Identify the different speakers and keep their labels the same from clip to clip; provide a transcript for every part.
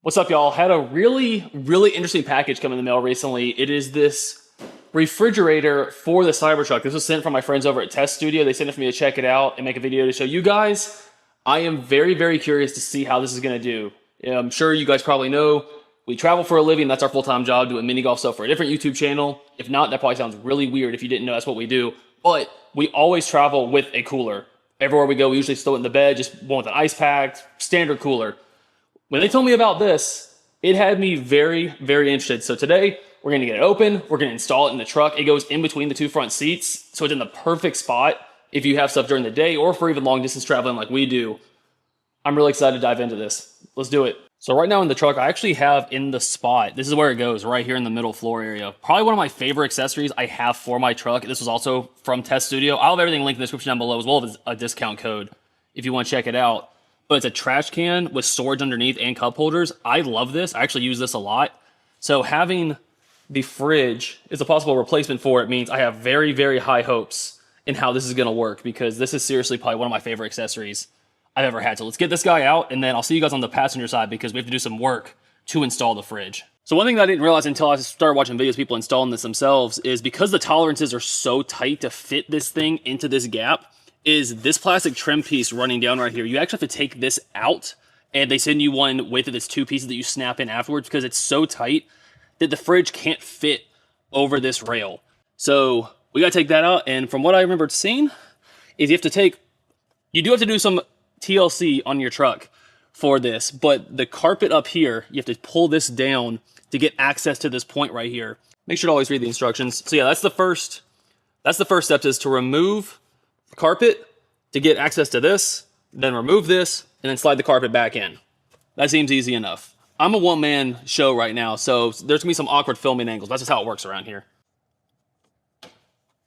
Speaker 1: What's up, y'all? Had a really interesting package come in the mail recently. It is this refrigerator for the Cybertruck. This was sent from my friends over at TesStudio. They sent it for me to check it out and make a video to show you guys. I am very curious to see how this is going to do. I'm sure you guys probably know we travel for a living. That's our full-time job, doing mini golf stuff for a different YouTube channel. If not, that probably sounds really weird if you didn't know that's what we do. But we always travel with a cooler. Everywhere we go, we usually throw it in the bed, just one with an ice pack, standard cooler. When they told me about this, it had me very interested. So today, we're going to get it open. We're going to install it in the truck. It goes in between the two front seats, so it's in the perfect spot if you have stuff during the day or for even long distance traveling like we do. I'm really excited to dive into this. Let's do it. So right now in the truck, I actually have in the spot, this is where it goes, right here in the middle floor area. Probably one of my favorite accessories I have for my truck. This was also from TesStudio. I'll have everything linked in the description down below, as well as a discount code if you want to check it out. But it's a trash can with storage underneath and cup holders. I love this. I actually use this a lot. So having the fridge is a possible replacement for it means I have very high hopes in how this is going to work, because this is seriously probably one of my favorite accessories I've ever had. So let's get this guy out, and then I'll see you guys on the passenger side because we have to do some work to install the fridge. So one thing that I didn't realize until I started watching videos of people installing this themselves is because the tolerances are so tight to fit this thing into this gap, is this plastic trim piece running down right here. You actually have to take this out, and they send you one with it that's two pieces that you snap in afterwards because it's so tight that the fridge can't fit over this rail. So we got to take that out, and from what I remember seeing is you do have to do some TLC on your truck for this, but the carpet up here, you have to pull this down to get access to this point right here. Make sure to always read the instructions. So yeah, that's the first step, is to remove the carpet to get access to this, then remove this, and then slide the carpet back in. That seems easy enough. I'm a one-man show right now, so there's gonna be some awkward filming angles. That's just how it works around here.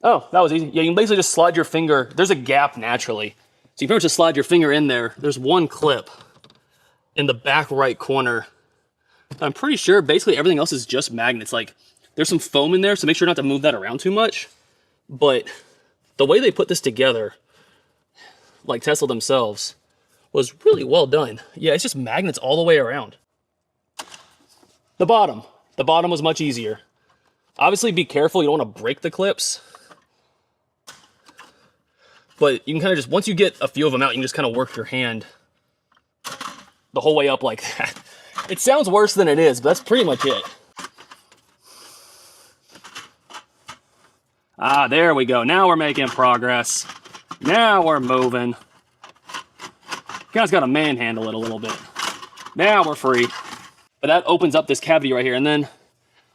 Speaker 1: Oh, that was easy. Yeah, you can basically just slide your finger. There's a gap naturally. So you pretty much just slide your finger in there. There's one clip in the back right corner. I'm pretty sure basically everything else is just magnets. Like, there's some foam in there, so make sure not to move that around too much. But the way they put this together, like Tesla themselves, was really well done. Yeah, it's just magnets all the way around. The bottom was much easier. Obviously be careful, you don't want to break the clips. But you can kind of just, once you get a few of them out, you can just kind of work your hand the whole way up like that. It sounds worse than it is, but that's pretty much it. Ah, there we go. Now we're making progress. Now we're moving. Guys got to manhandle it a little bit. Now we're free. But that opens up this cavity right here. And then,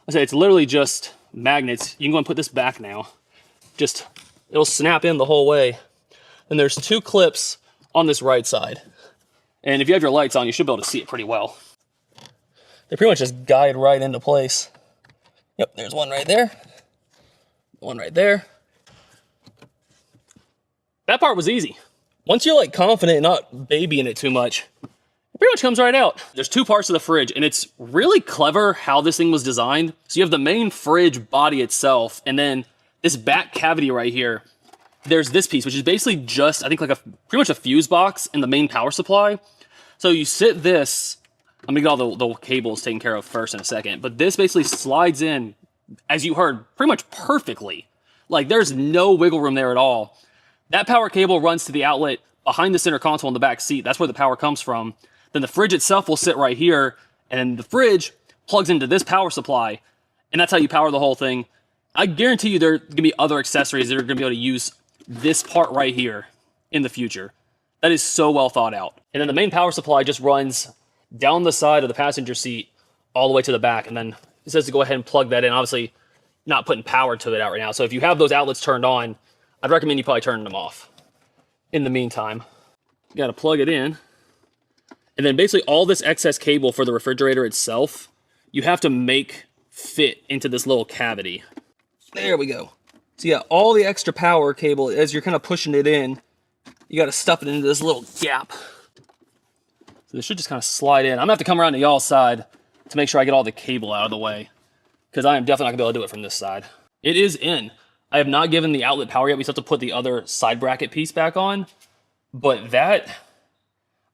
Speaker 1: I say it's literally just magnets. You can go and put this back now. It'll snap in the whole way. And there's two clips on this right side. And if you have your lights on, you should be able to see it pretty well. They pretty much just guide right into place. Yep, there's one right there. One right there. That part was easy. Once you're like confident and not babying it too much, it pretty much comes right out. There's two parts of the fridge, and it's really clever how this thing was designed. So you have the main fridge body itself, and then this back cavity right here, there's this piece, which is basically just, I think, like pretty much a fuse box in the main power supply. So you sit this, I'm gonna get all the cables taken care of first in a second, but this basically slides in, as you heard, pretty much perfectly. Like, there's no wiggle room there at all. That power cable runs to the outlet behind the center console in the back seat. That's where the power comes from. Then the fridge itself will sit right here, and then the fridge plugs into this power supply, and that's how you power the whole thing. I guarantee you there are gonna be other accessories that are gonna be able to use this part right here in the future. That is so well thought out. And then the main power supply just runs down the side of the passenger seat all the way to the back, and then it says to go ahead and plug that in. Obviously, not putting power to it out right now. So if you have those outlets turned on, I'd recommend you probably turning them off. In the meantime, you gotta plug it in. And then basically all this excess cable for the refrigerator itself, you have to make fit into this little cavity. There we go. So yeah, all the extra power cable, as you're kind of pushing it in, you got to stuff it into this little gap. So this should just kind of slide in. I'm going to have to come around to y'all's side to make sure I get all the cable out of the way, because I am definitely not going to be able to do it from this side. It is in. I have not given the outlet power yet. We still have to put the other side bracket piece back on. But that,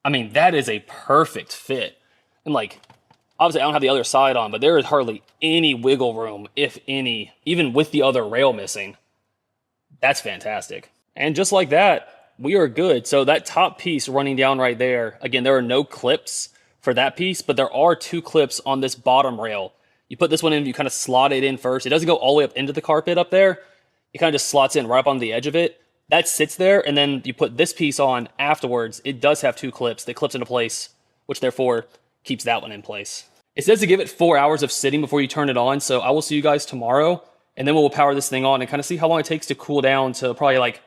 Speaker 1: I mean, that is a perfect fit. And like, Obviously, I don't have the other side on, but there is hardly any wiggle room, if any, even with the other rail missing. That's fantastic. And just like that, we are good. So that top piece running down right there, again, there are no clips for that piece, but there are 2 clips on this bottom rail. You put this one in, you kind of slot it in first. It doesn't go all the way up into the carpet up there. It kind of just slots in right up on the edge of it. That sits there, and then you put this piece on afterwards. It does have 2 clips that clips into place, which therefore keeps that one in place. It says to give it 4 hours of sitting before you turn it on, so I will see you guys tomorrow, and then we'll power this thing on and kind of see how long it takes to cool down to probably like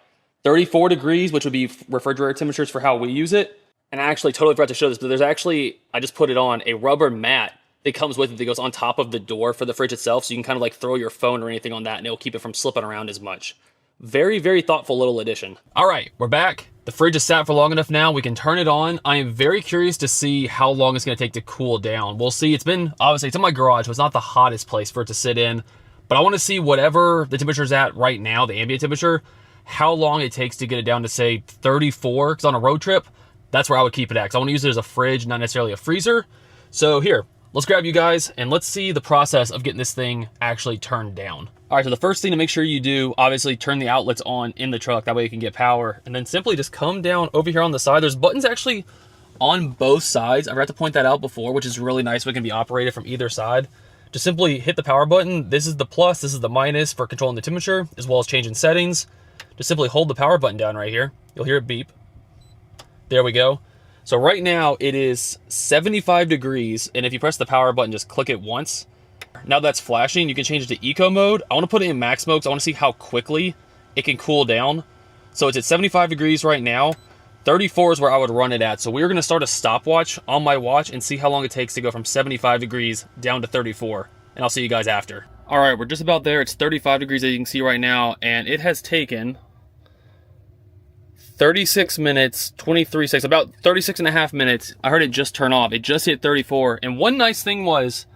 Speaker 1: 34 degrees, which would be refrigerator temperatures for how we use it. And I actually totally forgot to show this, but there's actually, I just put it on, a rubber mat that comes with it that goes on top of the door for the fridge itself, so you can kind of like throw your phone or anything on that, and it'll keep it from slipping around as much. Very, very thoughtful little addition. All right, we're back. The fridge has sat for long enough now. We can turn it on. I am very curious to see how long it's going to take to cool down. We'll see. Obviously, it's in my garage, so it's not the hottest place for it to sit in. But I want to see whatever the temperature is at right now, the ambient temperature, how long it takes to get it down to, say, 34. Because on a road trip, that's where I would keep it at. Because I want to use it as a fridge, not necessarily a freezer. So here, let's grab you guys, and let's see the process of getting this thing actually turned down. All right, so the first thing to make sure you do, obviously turn the outlets on in the truck. That way you can get power. And then simply just come down over here on the side. There's buttons actually on both sides. I forgot to point that out before, which is really nice. We can be operated from either side. Just simply hit the power button. This is the plus, this is the minus for controlling the temperature, as well as changing settings. Just simply hold the power button down right here. You'll hear it beep. There we go. So right now it is 75 degrees. And if you press the power button, just click it once. Now that's flashing, you can change it to eco mode. I want to put it in max mode because I want to see how quickly it can cool down. So it's at 75 degrees right now. 34 is where I would run it at. So we're going to start a stopwatch on my watch and see how long it takes to go from 75 degrees down to 34. And I'll see you guys after. All right, we're just about there. It's 35 degrees as you can see right now. And it has taken 36 minutes, 23 seconds, about 36 and a half minutes. I heard it just turn off. It just hit 34. And one nice thing was,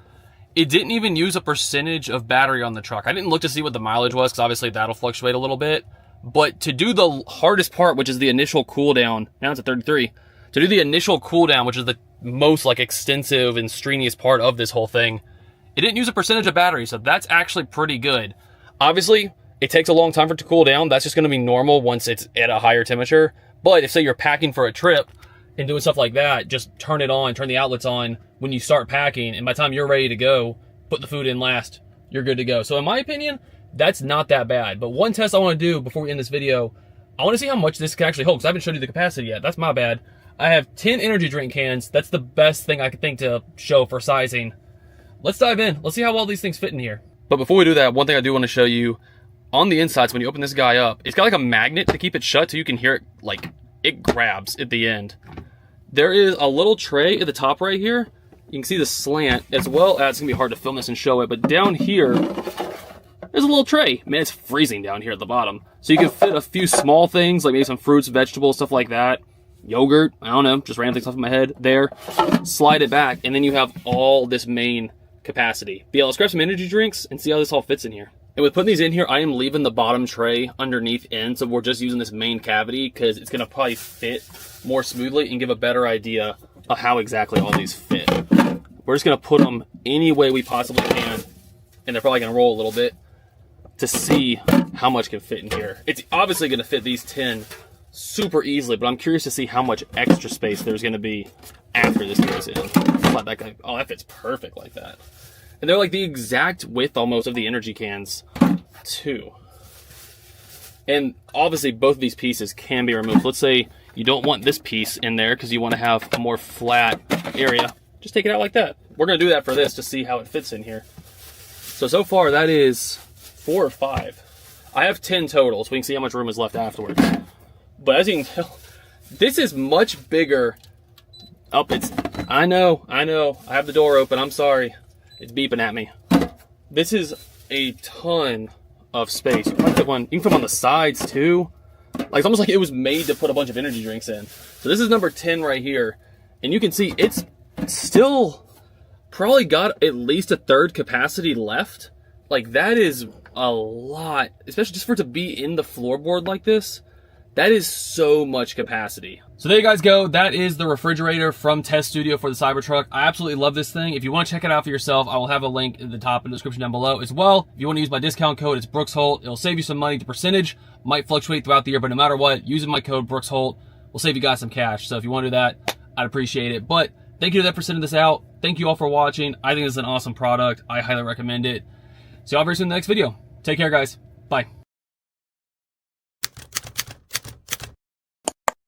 Speaker 1: it didn't even use a percentage of battery on the truck. I didn't look to see what the mileage was, because obviously that'll fluctuate a little bit. But to do the hardest part, which is the initial cool down, now it's at 33. To do the initial cool down, which is the most like extensive and strenuous part of this whole thing, it didn't use a percentage of battery, so that's actually pretty good. Obviously, it takes a long time for it to cool down. That's just going to be normal once it's at a higher temperature. But if, say, you're packing for a trip and doing stuff like that, just turn it on, turn the outlets on when you start packing, and by the time you're ready to go, put the food in last, you're good to go. So in my opinion, that's not that bad. But one test I want to do before we end this video, I want to see how much this can actually hold, because I haven't showed you the capacity yet. That's my bad. I have 10 energy drink cans. That's the best thing I could think to show for sizing. Let's dive in. Let's see how well these things fit in here. But before we do that, one thing I do want to show you, on the insides, when you open this guy up, it's got like a magnet to keep it shut so you can hear it, like, it grabs at the end. There is a little tray at the top right here. You can see the slant, as well as, it's gonna be hard to film this and show it, but down here, there's a little tray. Man, it's freezing down here at the bottom. So you can fit a few small things, like maybe some fruits, vegetables, stuff like that. Yogurt, I don't know, just random things off of my head there. Slide it back, and then you have all this main capacity. But yeah, let's grab some energy drinks and see how this all fits in here. And with putting these in here, I am leaving the bottom tray underneath in, so we're just using this main cavity because it's gonna probably fit more smoothly and give a better idea of how exactly all these fit. We're just gonna put them any way we possibly can, and they're probably gonna roll a little bit to see how much can fit in here. It's obviously gonna fit these 10 super easily, but I'm curious to see how much extra space there's gonna be after this goes in. Let that guy, oh, that fits perfect like that. And they're like the exact width almost of the energy cans too. And obviously both of these pieces can be removed. Let's say you don't want this piece in there because you want to have a more flat area. Just take it out like that. We're going to do that for this to see how it fits in here. So far that is 4 or 5. I have 10 total, so we can see how much room is left afterwards. But as you can tell, this is much bigger. Oh, I know. I have the door open. I'm sorry. It's beeping at me. This is a ton of space. You can put one. You can put them on the sides too. Like, it's almost like it was made to put a bunch of energy drinks in. So this is number 10 right here, and you can see it's still probably got at least a third capacity left. Like, that is a lot, especially just for it to be in the floorboard like this. That is so much capacity. So there you guys go. That is the refrigerator from TesStudio for the Cybertruck. I absolutely love this thing. If you want to check it out for yourself, I will have a link in the top in the description down below as well. If you want to use my discount code, it's BrooksHolt. It'll save you some money. The percentage might fluctuate throughout the year, but no matter what, using my code BrooksHolt will save you guys some cash. So if you want to do that, I'd appreciate it. But thank you to that for sending this out. Thank you all for watching. I think this is an awesome product. I highly recommend it. See y'all very soon in the next video. Take care, guys. Bye.